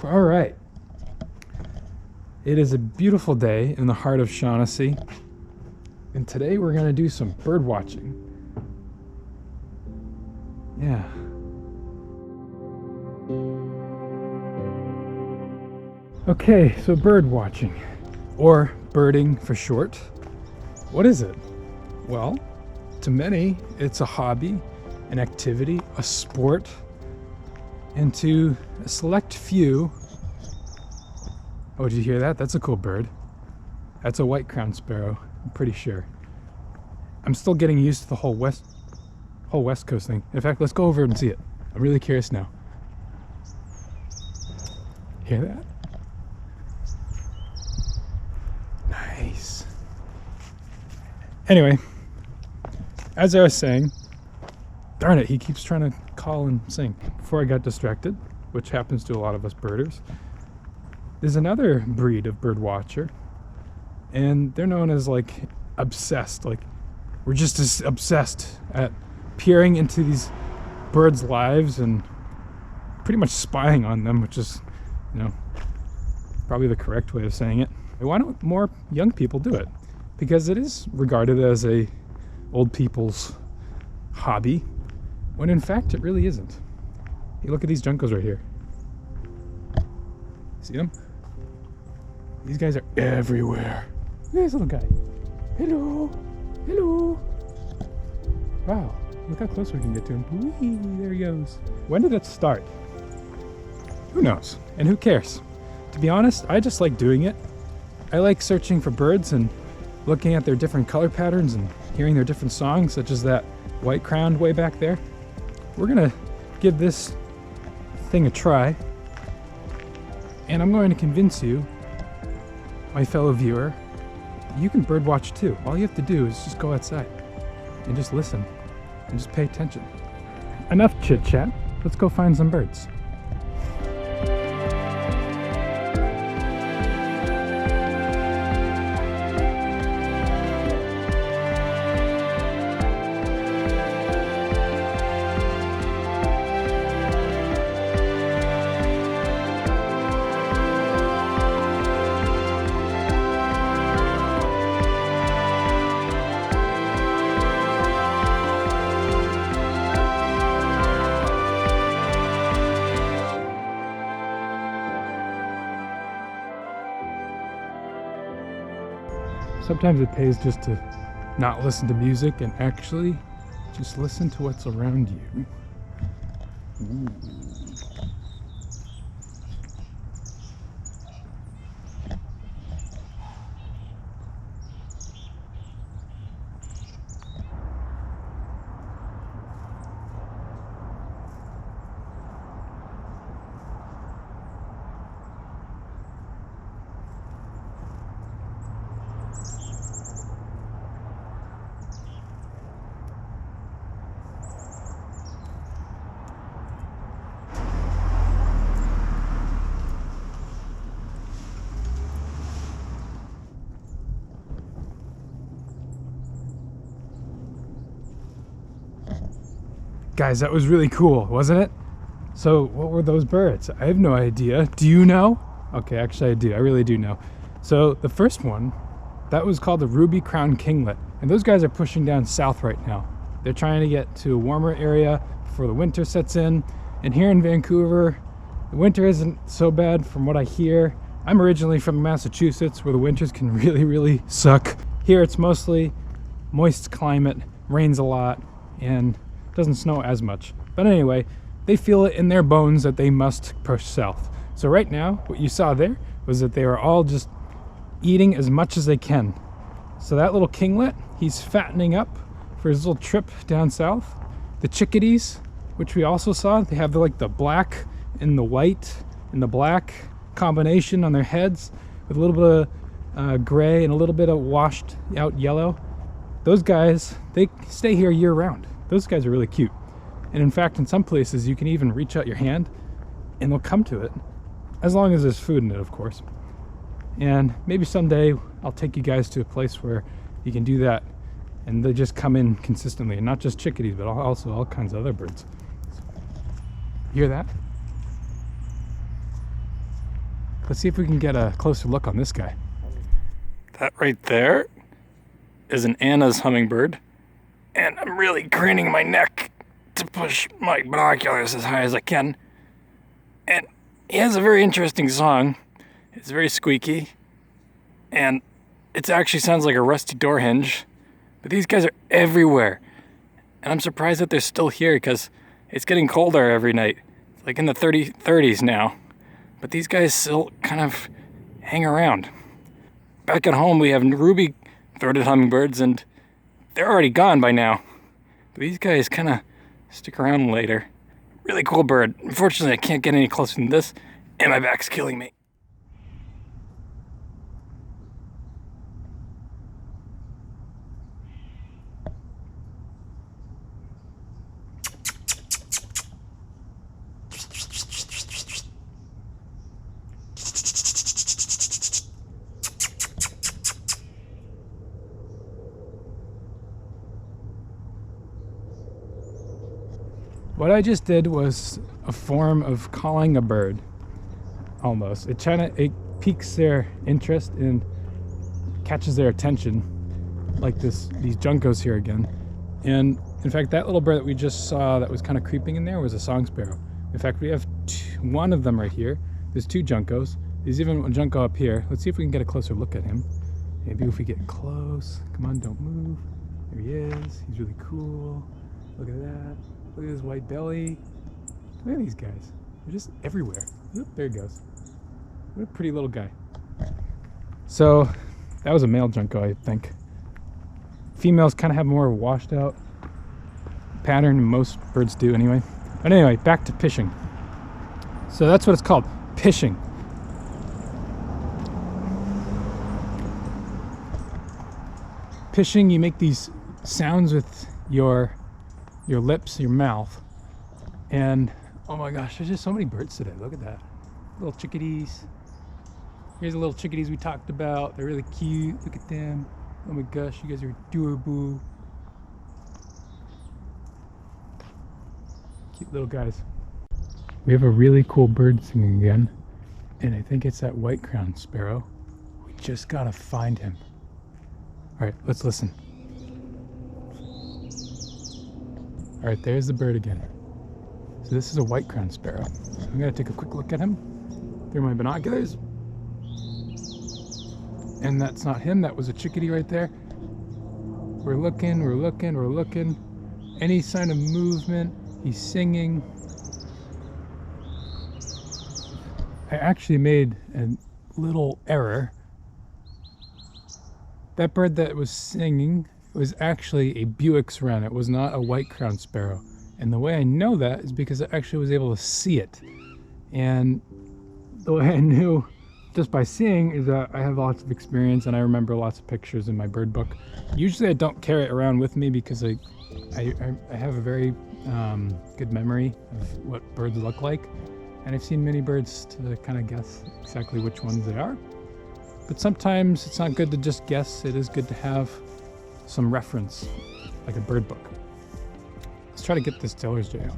All right. It is a beautiful day in the heart of Shaughnessy, and today we're going to do some bird watching. Yeah. Okay, so bird watching, or birding for short. What is it? Well, to many, it's a hobby, an activity, a sport, and to a select few. Oh, did you hear that? That's a cool bird. That's a white-crowned sparrow, I'm pretty sure. I'm still getting used to the whole West Coast thing. In fact, let's go over and see it. I'm really curious now. Hear that? Nice. Anyway, as I was saying, darn it, he keeps trying to call and sing. Before I got distracted, which happens to a lot of us birders, there's another breed of bird watcher, and they're known as like obsessed. Like, we're just as obsessed at peering into these birds' lives and pretty much spying on them, which is, probably the correct way of saying it. Why don't more young people do it? Because it is regarded as a old people's hobby, when in fact it really isn't. Hey, look at these juncos right here. See them? These guys are everywhere. Look at this little guy. Hello. Hello. Wow. Look how close we can get to him. Whee, there he goes. When did it start? Who knows? And who cares? To be honest, I just like doing it. I like searching for birds and looking at their different color patterns and hearing their different songs, such as that white-crowned way back there. We're gonna give this thing a try, and I'm going to convince you, my fellow viewer, you can birdwatch too. All you have to do is just go outside and just listen and just pay attention. Enough chit-chat. Let's go find some birds. Sometimes it pays just to not listen to music and actually just listen to what's around you. Ooh. Guys, that was really cool, wasn't it? So what were those birds? I have no idea. Do you know? Okay, actually I do. I really do know. So the first one, that was called the ruby-crowned kinglet. And those guys are pushing down south right now. They're trying to get to a warmer area before the winter sets in. And here in Vancouver, the winter isn't so bad from what I hear. I'm originally from Massachusetts, where the winters can really, really suck. Here it's mostly moist climate, rains a lot, and doesn't snow as much. But anyway, they feel it in their bones that they must push south. So right now, what you saw there was that they are all just eating as much as they can. So that little kinglet, he's fattening up for his little trip down south. The chickadees, which we also saw, they have like the black and the white and the black combination on their heads with a little bit of gray and a little bit of washed out yellow. Those guys, they stay here year round. Those guys are really cute. And in fact, in some places, you can even reach out your hand and they'll come to it, as long as there's food in it, of course. And maybe someday I'll take you guys to a place where you can do that and they just come in consistently, and not just chickadees, but also all kinds of other birds. Hear that? Let's see if we can get a closer look on this guy. That right there is an Anna's hummingbird, and I'm really craning my neck to push my binoculars as high as I can. And he has a very interesting song. It's very squeaky, and it actually sounds like a rusty door hinge. But these guys are everywhere, and I'm surprised that they're still here because it's getting colder every night. It's like in the 30s now, but these guys still kind of hang around. Back at home, we have ruby-throated hummingbirds, and they're already gone by now. But these guys kind of stick around later. Really cool bird. Unfortunately, I can't get any closer than this, and my back's killing me. What I just did was a form of calling a bird, almost. It piques their interest and catches their attention, like these juncos here again. And in fact, that little bird that we just saw that was kind of creeping in there was a song sparrow. In fact, we have one of them right here. There's two juncos. There's even one junco up here. Let's see if we can get a closer look at him. Maybe if we get close. Come on, don't move. There he is. He's really cool. Look at that. Look at his white belly. Look at these guys. They're just everywhere. Oop, there he goes. What a pretty little guy. So, that was a male junco, I think. Females kind of have more of a washed out pattern, and most birds do anyway. But anyway, back to pishing. So that's what it's called, pishing. Pishing, you make these sounds with your lips, your mouth, and oh my gosh, there's just so many birds today. Look at that. Little chickadees. Here's the little chickadees we talked about. They're really cute. Look at them. Oh my gosh, you guys are adorable. Cute little guys. We have a really cool bird singing again, and I think it's that white-crowned sparrow. We just gotta find him. All right, let's listen. All right, there's the bird again. So this is a white-crowned sparrow. I'm gonna take a quick look at him through my binoculars. And that's not him, that was a chickadee right there. We're looking. Any sign of movement, he's singing. I actually made a little error. That bird that was singing was actually a Buick's wren. It was not a white-crowned sparrow. And the way I know that is because I actually was able to see it. And the way I knew just by seeing is that I have lots of experience and I remember lots of pictures in my bird book. Usually I don't carry it around with me because I have a very good memory of what birds look like. And I've seen many birds to kind of guess exactly which ones they are. But sometimes it's not good to just guess. It is good to have some reference, like a bird book. Let's try to get this Taylor's Jay out.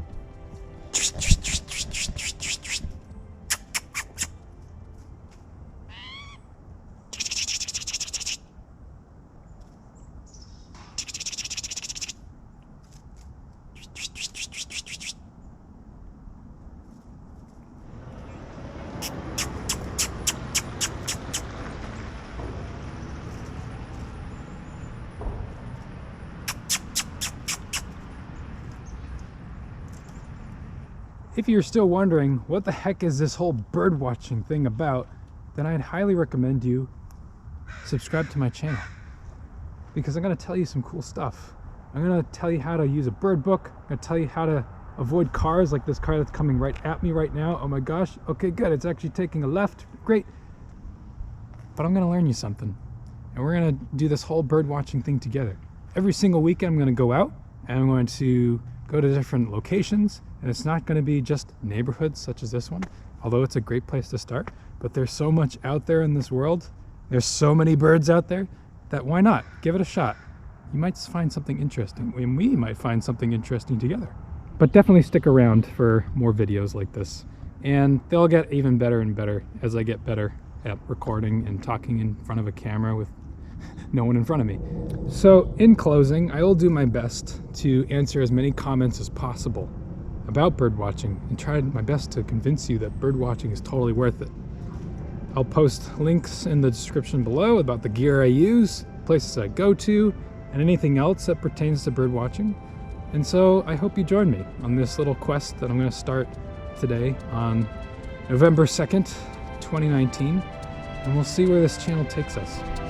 If you're still wondering what the heck is this whole bird watching thing about, then I'd highly recommend you subscribe to my channel, because I'm going to tell you some cool stuff. I'm going to tell you how to use a bird book. I'm going to tell you how to avoid cars like this car that's coming right at me right now. Oh my gosh. Okay, good. It's actually taking a left. Great. But I'm going to learn you something, and we're going to do this whole bird watching thing together. Every single weekend I'm going to go out and I'm going to go to different locations. And it's not going to be just neighborhoods such as this one, although it's a great place to start. But there's so much out there in this world. There's so many birds out there that why not? Give it a shot. you might find something interesting, and we might find something interesting together. But definitely stick around for more videos like this, and they'll get even better and better as I get better at recording and talking in front of a camera with no one in front of me. So in closing, I will do my best to answer as many comments as possible about birdwatching and try my best to convince you that birdwatching is totally worth it. I'll post links in the description below about the gear I use, places I go to, and anything else that pertains to birdwatching. And so I hope you join me on this little quest that I'm going to start today on November 2nd, 2019, and we'll see where this channel takes us.